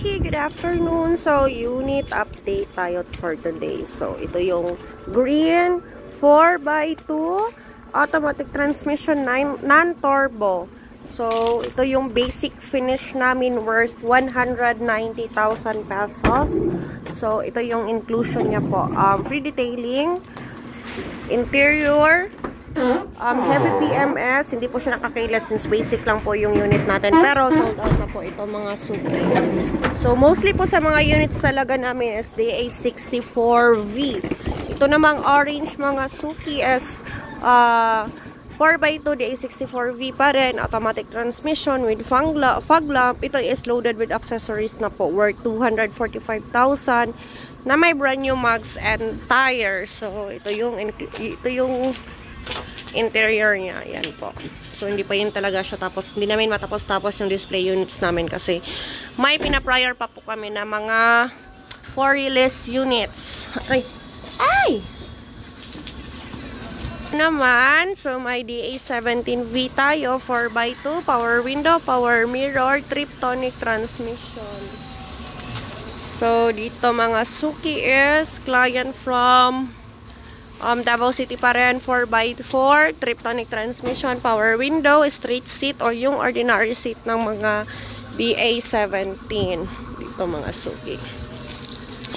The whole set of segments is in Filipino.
Suki, good afternoon. So, unit update tayo for today. So, ito yung green 4x2 automatic transmission non-turbo. So, ito yung basic finish namin worth 190,000 pesos. So, ito yung inclusion niya po. Free detailing, interior, heavy PMS, hindi po siya nakakailas since basic lang po yung unit natin. Pero sold out na po ito mga Suki. So mostly po sa mga units talaga namin is DA64V. Ito namang orange mga Suki is 4x2 DA64V pa rin. Automatic transmission with fog lamp. Ito is loaded with accessories na po worth 245,000 na may brand new mugs and tires. So ito yung interior niya. Yan po. So, hindi pa yun talaga siya tapos. Hindi namin matapos-tapos yung display units namin kasi may pina-prior pa po kami na mga 4-release units. Ay! Naman, so may DA17V tayo, 4x2, power window, power mirror, Triptonic transmission. So, dito mga Suki is client from Davao City pa rin, 4x4, Triptonic transmission, power window, straight seat or yung ordinary seat ng mga DA17. Dito mga Suki.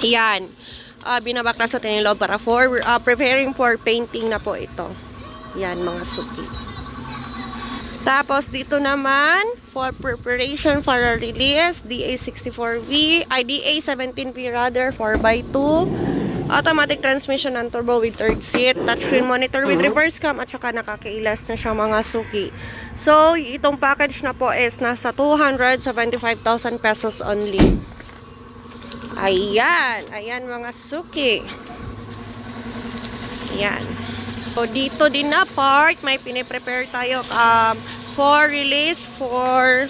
Ayan. Binabaklas natin yung loob para preparing for painting na po ito. Yan mga Suki. Tapos dito naman, for preparation for a release, DA64V, DA17V rather, 4x2. Automatic transmission and turbo with third seat, touchscreen monitor with reverse cam at saka nakakailas na siya mga Suki. So, itong package na po is nasa 275,000 pesos only. Ayan, ayan mga Suki. Ayan. So, dito din na part, may piniprepare tayo for release for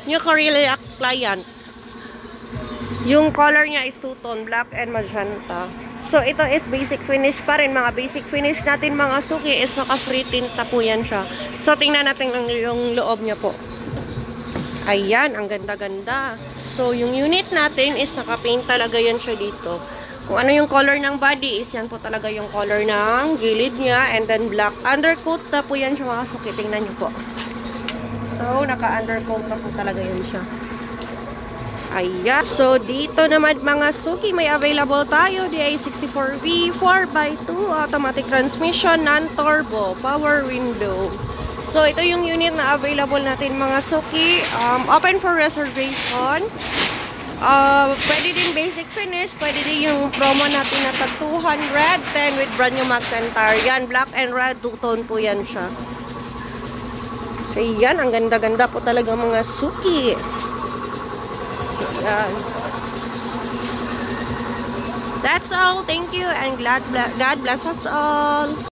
new Korea client. Yung color niya is two-tone, black and magenta. So, ito is basic finish pa rin. Mga basic finish natin mga Suki is naka-free tint na po yan siya. So, tingnan natin yung loob niya po. Ayan, ang ganda-ganda. So, yung unit natin is naka-paint talaga yan siya dito. Kung ano yung color ng body is yan po talaga yung color ng gilid niya. And then black. Undercoat na po yan siya mga Suki. Tingnan niyo po. So, naka-undercoat na po talaga yun siya. Ayan. So, dito naman mga Suki, may available tayo. DA64V, 4x2, automatic transmission, non-turbo, power window. So, ito yung unit na available natin mga Suki. Open for reservation. Pwede din basic finish. Pwede din yung promo natin na tag 210 with brand new max and tire. Yan, black and red, two-tone po yan siya. So, yan. Ang ganda-ganda po talaga mga Suki. Yan. That's all. Thank you and God bless us all.